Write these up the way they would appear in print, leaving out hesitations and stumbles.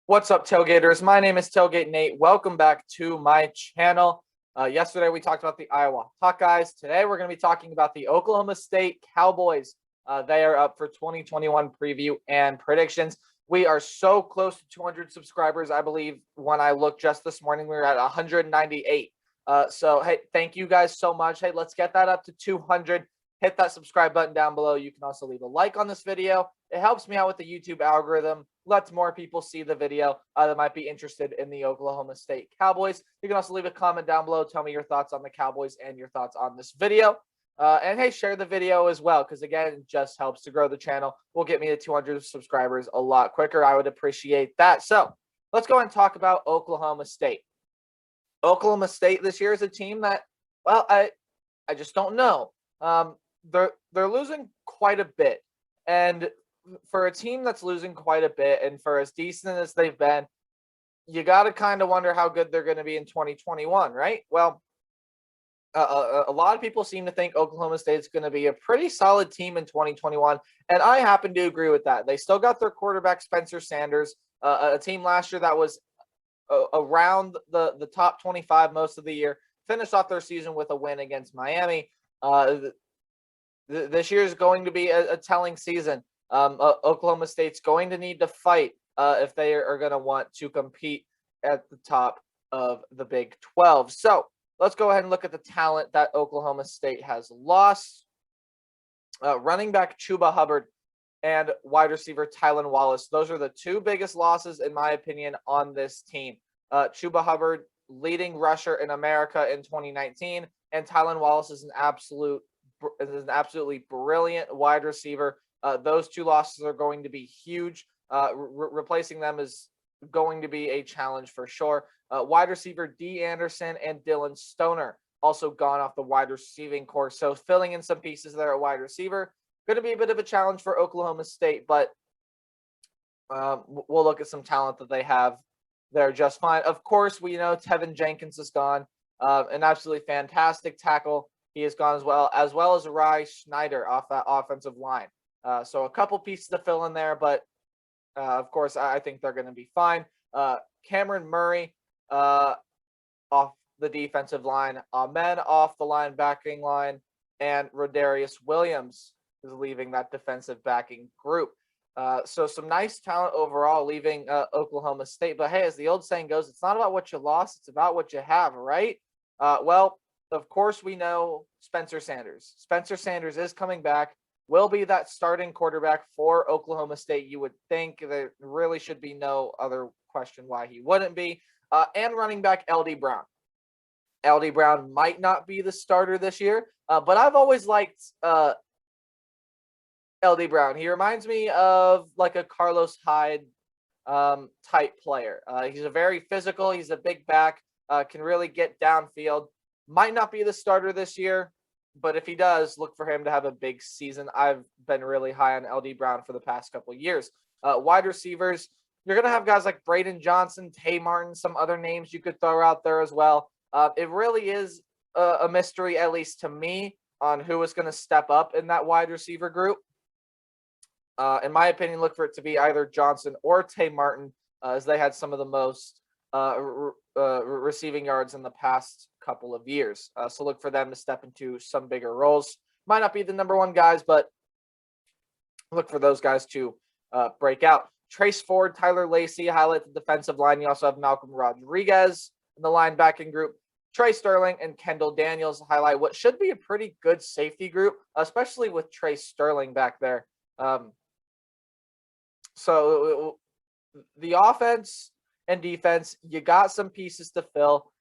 What's up, Tailgaters? My name is Tailgate Nate. Welcome back to my channel. Yesterday, we talked about the Iowa Hawkeyes. Today, we're going to be talking about the Oklahoma State Cowboys. They are up for 2021 preview and predictions. We are so close to 200 subscribers. I believe when I looked just this morning, we were at 198. So, hey, thank you guys so much. Hey, let's get that up to 200. Hit that subscribe button down below. You can also leave a like on this video. It helps me out with the YouTube algorithm. Lets more people see the video that might be interested in the Oklahoma State Cowboys. You can also leave a comment down below. Tell me your thoughts on the Cowboys and your thoughts on this video. And hey, share the video as well, because again, it just helps to grow the channel. Will get me to 200 subscribers a lot quicker. I would appreciate that. So let's go and talk about Oklahoma State. Oklahoma State this year is a team that, well, I just don't know. They're losing quite a bit, and for a team that's losing quite a bit, and for as decent as they've been, you got to kind of wonder how good they're going to be in 2021, right? Well, a lot of people seem to think Oklahoma State's going to be a pretty solid team in 2021, and I happen to agree with that. They still got their quarterback, Spencer Sanders, a team last year that was around the top 25 most of the year, finished off their season with a win against Miami. This year is going to be a telling season. Oklahoma State's going to need to fight if they are going to want to compete at the top of the Big 12. So let's go ahead and look at the talent that Oklahoma State has lost. Running back Chuba Hubbard and wide receiver Tylan Wallace. Those are the two biggest losses, in my opinion, on this team. Chuba Hubbard, leading rusher in America in 2019, and Tylan Wallace is an absolutely brilliant wide receiver. Those two losses are going to be huge. Replacing them is going to be a challenge for sure. Wide receiver D. Anderson and Dylan Stoner also gone off the wide receiving core. So filling in some pieces there at wide receiver, going to be a bit of a challenge for Oklahoma State, but we'll look at some talent that they have. They're just fine. Of course, we know Tevin Jenkins is gone. An absolutely fantastic tackle. He is gone as well as Rye Schneider off that offensive line. So a couple pieces to fill in there, but of course, I think they're going to be fine. Cameron Murray off the defensive line, Ahmed off the linebacking line, and Rodarius Williams is leaving that defensive backing group. So some nice talent overall leaving Oklahoma State. But hey, as the old saying goes, it's not about what you lost, it's about what you have, right? Well, of course, we know Spencer Sanders. Spencer Sanders is coming back. Will be that starting quarterback for Oklahoma State. You would think there really should be no other question why he wouldn't be. And running back LD Brown. LD Brown might not be the starter this year, but I've always liked LD Brown. He reminds me of like a Carlos Hyde type player. He's a very physical. He's a big back. Can really get downfield. Might not be the starter this year, but if he does, look for him to have a big season. I've been really high on LD Brown for the past couple of years. Wide receivers, you're going to have guys like Braden Johnson, Tay Martin, some other names you could throw out there as well. It really is a mystery, at least to me, on who is going to step up in that wide receiver group. In my opinion, look for it to be either Johnson or Tay Martin, as they had some of the most receiving yards in the past couple of years. So look for them to step into some bigger roles. Might not be the number one guys, but look for those guys to break out. Trace Ford, Tyler Lacey, highlight the defensive line. You also have Malcolm Rodriguez in the linebacking group. Trey Sterling and Kendall Daniels highlight what should be a pretty good safety group, especially with Trey Sterling back there. So the offense and defense, you got some pieces to fill,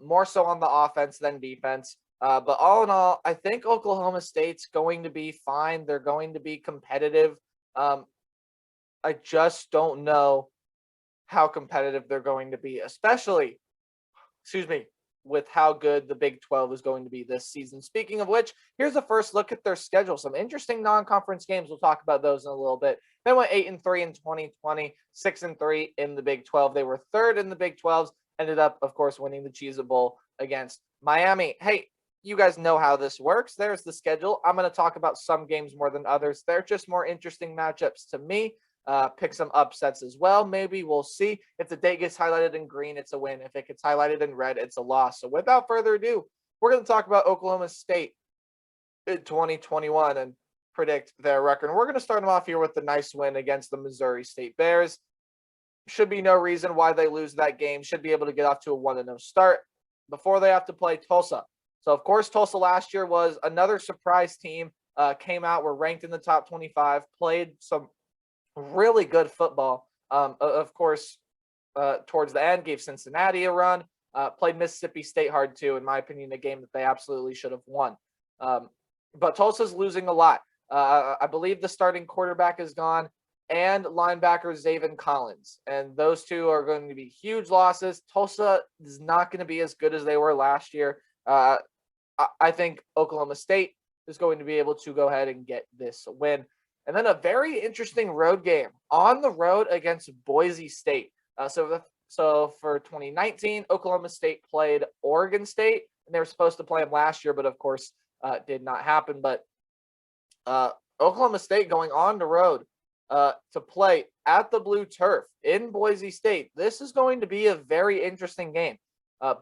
more so on the offense than defense. But all in all, I think Oklahoma State's going to be fine. They're going to be competitive. I just don't know how competitive they're going to be, especially, with how good the Big 12 is going to be this season. Speaking of which, here's a first look at their schedule. Some interesting non-conference games. We'll talk about those in a little bit. They went 8-3 in 2020, 6-3 in the Big 12. They were third in the Big 12s, ended up, of course, winning the Cheez It Bowl against Miami. Hey, you guys know how this works. There's the schedule. I'm going to talk about some games more than others. They're just more interesting matchups to me. pick some upsets as well. Maybe we'll see. If the date gets highlighted in green, it's a win. If it gets highlighted in red, it's a loss. So without further ado, we're going to talk about Oklahoma State in 2021 and predict their record. And we're going to start them off here with the nice win against the Missouri State Bears. Should be no reason why they lose that game. Should be able to get off to a 1-0 start before they have to play Tulsa. So, of course, Tulsa last year was another surprise team. Came out, were ranked in the top 25, played some really good football. Of course, towards the end, gave Cincinnati a run. Played Mississippi State hard, too, in my opinion, a game that they absolutely should have won. But Tulsa's losing a lot. I believe the starting quarterback is gone and linebacker Zaven Collins. And those two are going to be huge losses. Tulsa is not going to be as good as they were last year. I think Oklahoma State is going to be able to go ahead and get this win. And then a very interesting road game on the road against Boise State. So for 2019, Oklahoma State played Oregon State, and they were supposed to play them last year, but of course did not happen. But Oklahoma State going on the road to play at the Blue Turf in Boise State. This is going to be a very interesting game.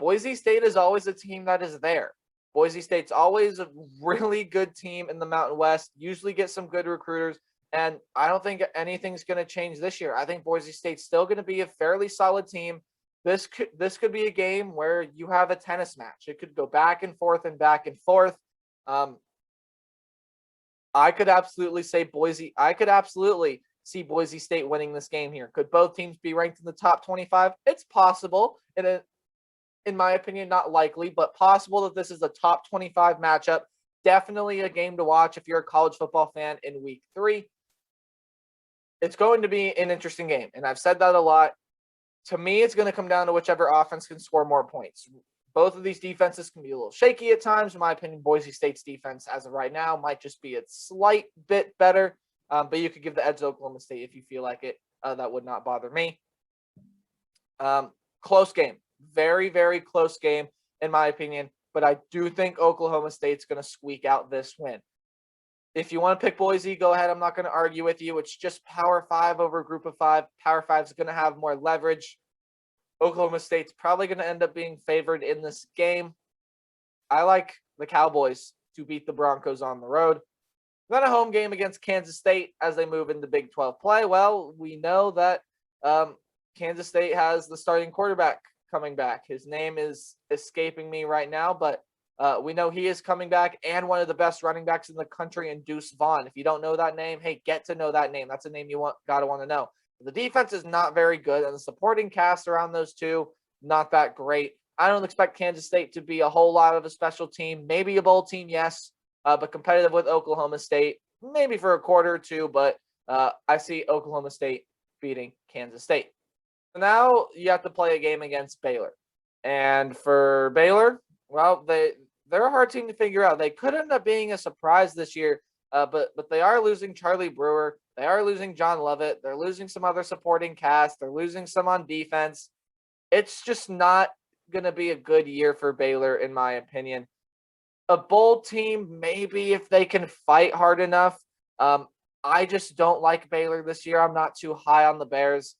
Boise State is always a team that is there. Boise State's always a really good team in the Mountain West, usually get some good recruiters, and I don't think anything's going to change this year. I think Boise State's still going to be a fairly solid team. This could be a game where you have a tennis match. It could go back and forth and back and forth. I could absolutely see Boise State winning this game here. Could both teams be ranked in the top 25? It's possible. In my opinion, not likely, but possible that this is a top 25 matchup. Definitely a game to watch if you're a college football fan in week 3. It's going to be an interesting game, and I've said that a lot. To me, it's going to come down to whichever offense can score more points. Both of these defenses can be a little shaky at times. In my opinion, Boise State's defense as of right now might just be a slight bit better, but you could give the edge to Oklahoma State if you feel like it. That would not bother me. Close game. Very, very close game, in my opinion, but I do think Oklahoma State's going to squeak out this win. If you want to pick Boise, go ahead. I'm not going to argue with you. It's just Power 5 over Group of 5. Power 5 is going to have more leverage. Oklahoma State's probably going to end up being favored in this game. I like the Cowboys to beat the Broncos on the road. Then a home game against Kansas State as they move into Big 12 play. Well, we know that Kansas State has the starting quarterback coming back. His name is escaping me right now, but we know he is coming back, and one of the best running backs in the country in Deuce Vaughn. If you don't know that name, hey, get to know that name. That's a name you gotta want to know. The defense is not very good, and the supporting cast around those two, not that great. I don't expect Kansas State to be a whole lot of a special team. Maybe a bowl team, yes, but competitive with Oklahoma State, maybe for a quarter or two, but I see Oklahoma State beating Kansas State. Now you have to play a game against Baylor. And for Baylor, well, they're a hard team to figure out. They could end up being a surprise this year, but they are losing Charlie Brewer. They are losing John Lovett. They're losing some other supporting cast. They're losing some on defense. It's just not going to be a good year for Baylor, in my opinion. A bowl team, maybe if they can fight hard enough. I just don't like Baylor this year. I'm not too high on the Bears.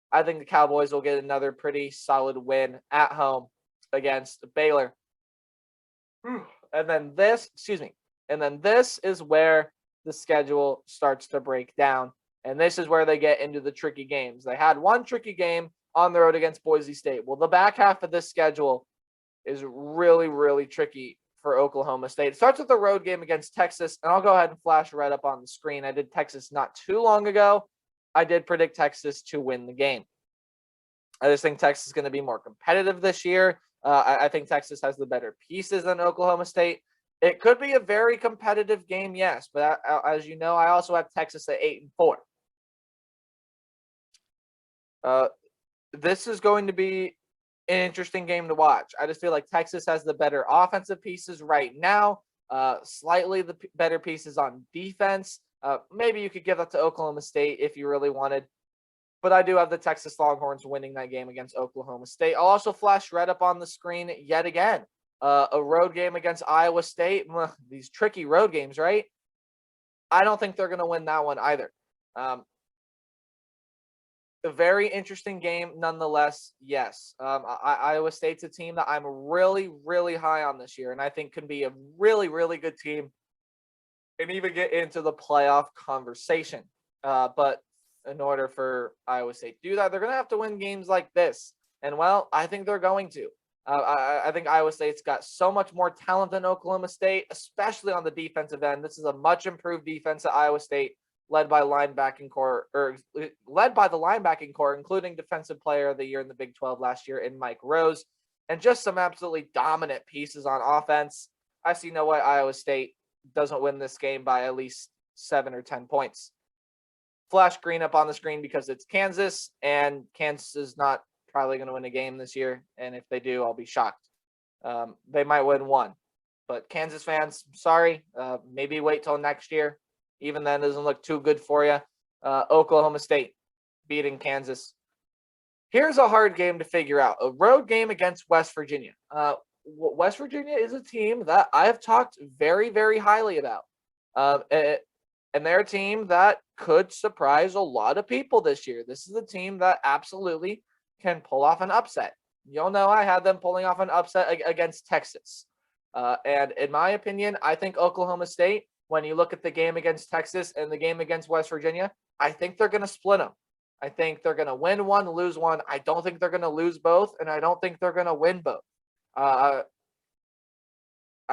I think the Cowboys will get another pretty solid win at home against Baylor. And then this is where the schedule starts to break down. And this is where they get into the tricky games. They had one tricky game on the road against Boise State. Well, the back half of this schedule is really, really tricky for Oklahoma State. It starts with the road game against Texas, and I'll go ahead and flash right up on the screen. I did Texas not too long ago. I did predict Texas to win the game. I just think Texas is going to be more competitive this year. I think Texas has the better pieces than Oklahoma State. It could be a very competitive game, yes, but as you know, I also have Texas at 8-4. This is going to be an interesting game to watch. I just feel like Texas has the better offensive pieces right now, slightly the better pieces on defense. Maybe you could give that to Oklahoma State if you really wanted. But I do have the Texas Longhorns winning that game against Oklahoma State. I'll also flash right up on the screen yet again. A road game against Iowa State. These tricky road games, right? I don't think they're going to win that one either. a very interesting game nonetheless. Yes. Iowa State's a team that I'm really, really high on this year, and I think can be a really, really good team and even get into the playoff conversation. But in order for Iowa State to do that, they're going to have to win games like this. And, well, I think they're going to. I think Iowa State's got so much more talent than Oklahoma State, especially on the defensive end. This is a much improved defense at Iowa State, led by the linebacking core, including Defensive Player of the Year in the Big 12 last year in Mike Rose, and just some absolutely dominant pieces on offense. I see no way Iowa State doesn't win this game by at least 7 or 10 points. Flash green up on the screen because it's Kansas, and Kansas is not probably going to win a game this year, and if they do, I'll be shocked. They might win one, but Kansas fans, sorry, maybe wait till next year. Even then, doesn't look too good for you. Oklahoma State beating Kansas. Here's a hard game to figure out. A road game against West Virginia. West Virginia is a team that I have talked very, very highly about. And they're a team that could surprise a lot of people this year. This is a team that absolutely can pull off an upset. You'll know I had them pulling off an upset against Texas. And in my opinion, I think Oklahoma State, when you look at the game against Texas and the game against West Virginia, I think they're going to split them. I think they're going to win one, lose one. I don't think they're going to lose both, and I don't think they're going to win both. I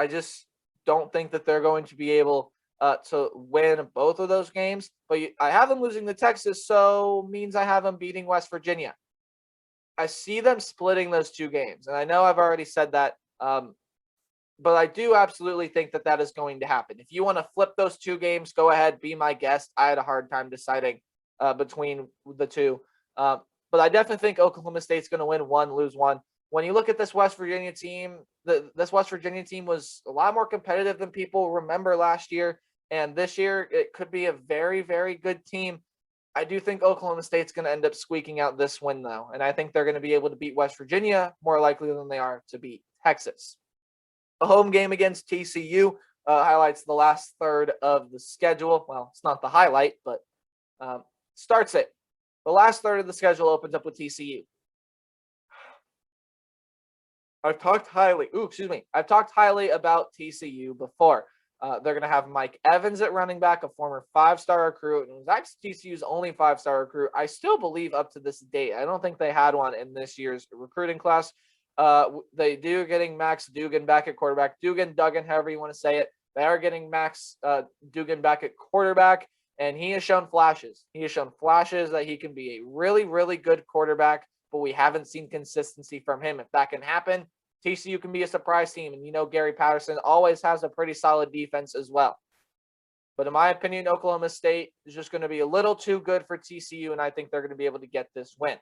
just don't think that they're going to be able to win both of those games. But I have them losing to Texas, so means I have them beating West Virginia. I see them splitting those two games, and I know I've already said that, but I do absolutely think that that is going to happen. If you want to flip those two games, go ahead, be my guest. I had a hard time deciding between the two, but I definitely think Oklahoma State's going to win one, lose one. When you look at this West Virginia team, this West Virginia team was a lot more competitive than people remember last year, and this year it could be a very, very good team. I do think Oklahoma State's going to end up squeaking out this win, though, and I think they're going to be able to beat West Virginia more likely than they are to beat Texas. A home game against TCU highlights the last third of the schedule. Well, it's not the highlight, but starts it. The last third of the schedule opens up with TCU. I've talked highly about TCU before. They're going to have Mike Evans at running back, a former 5-star recruit, and it was actually TCU's only 5-star recruit. I still believe up to this date. I don't think they had one in this year's recruiting class. They do getting Max Duggan back at quarterback. Duggan, however you want to say it. They are getting Max Duggan back at quarterback, and he has shown flashes. He has shown flashes that he can be a really, really good quarterback, but we haven't seen consistency from him. If that can happen, TCU can be a surprise team, and you know Gary Patterson always has a pretty solid defense as well. But in my opinion, Oklahoma State is just going to be a little too good for TCU, and I think they're going to be able to get this win.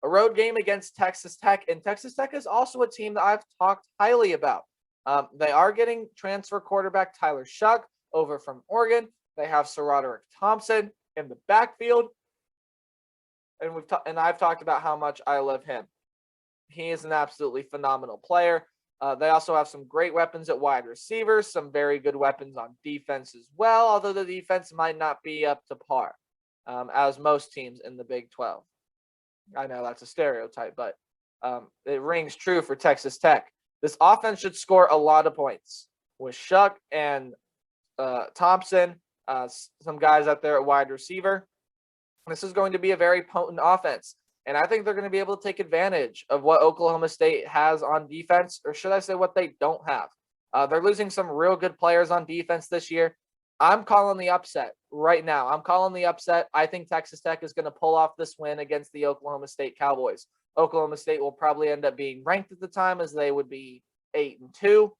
A road game against Texas Tech, and Texas Tech is also a team that I've talked highly about. They are getting transfer quarterback Tyler Shuck over from Oregon. They have Roderick Thompson in the backfield, and I've talked about how much I love him. He is an absolutely phenomenal player. They also have some great weapons at wide receivers, some very good weapons on defense as well, although the defense might not be up to par, as most teams in the Big 12. I know that's a stereotype, but it rings true for Texas Tech. This offense should score a lot of points with Shuck and Thompson, some guys out there at wide receiver. This is going to be a very potent offense, and I think they're going to be able to take advantage of what Oklahoma State has on defense, or should I say what they don't have. They're losing some real good players on defense this year. I'm calling the upset right now. I'm calling the upset. I think Texas Tech is going to pull off this win against the Oklahoma State Cowboys. Oklahoma State will probably end up being ranked at the time as they would be 8-2.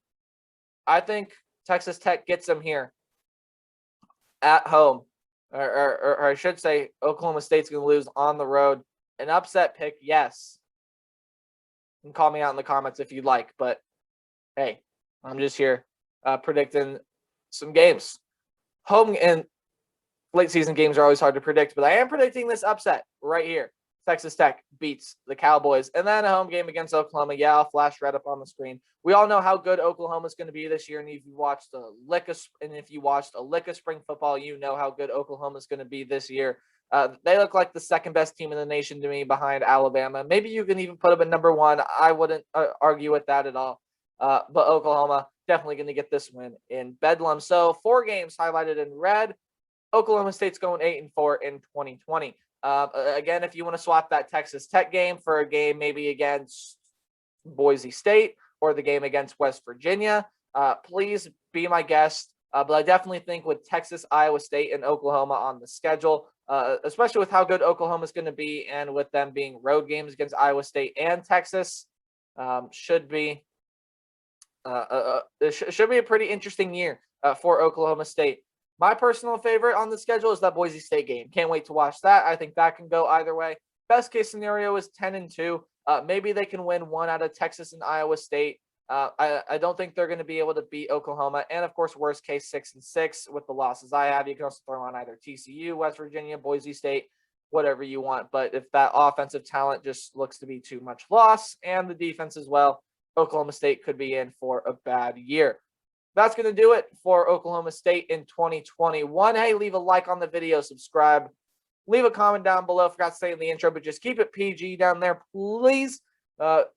I think Texas Tech gets them here at home. Or I should say Oklahoma State's going to lose on the road. An upset pick, yes. You can call me out in the comments if you'd like. But, hey, I'm just here predicting some games. Home and late season games are always hard to predict, but I am predicting this upset right here. Texas Tech beats the Cowboys. And then a home game against Oklahoma. Yeah, I'll flash right up on the screen. We all know how good Oklahoma is going to be this year. And if you watched a lick of spring football, you know how good Oklahoma is going to be this year. They look like the second best team in the nation to me behind Alabama. Maybe you can even put them at number one. I wouldn't argue with that at all. But Oklahoma definitely going to get this win in Bedlam. So 4 games highlighted in red. Oklahoma State's going 8-4 in 2020. Again, if you want to swap that Texas Tech game for a game maybe against Boise State or the game against West Virginia, please be my guest. But I definitely think with Texas, Iowa State, and Oklahoma on the schedule, especially with how good Oklahoma is going to be and with them being road games against Iowa State and Texas, should be a pretty interesting year for Oklahoma State. My personal favorite on the schedule is that Boise State game. Can't wait to watch that. I think that can go either way. Best case scenario is 10-2. Maybe they can win one out of Texas and Iowa State. I don't think they're going to be able to beat Oklahoma. And, of course, worst case, 6-6 with the losses I have. You can also throw on either TCU, West Virginia, Boise State, whatever you want. But if that offensive talent just looks to be too much loss and the defense as well, Oklahoma State could be in for a bad year. That's going to do it for Oklahoma State in 2021. Hey, leave a like on the video, subscribe, leave a comment down below. Forgot to say in the intro, but just keep it PG down there, please.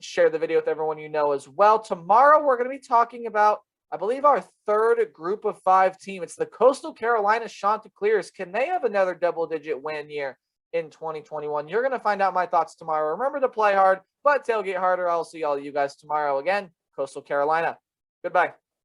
Share the video with everyone you know as well. Tomorrow, we're going to be talking about, I believe, our third group of 5 team. It's the Coastal Carolina Chanticleers. Can they have another double-digit win year in 2021? You're going to find out my thoughts tomorrow. Remember to play hard, but tailgate harder. I'll see all of you guys tomorrow again. Coastal Carolina. Goodbye.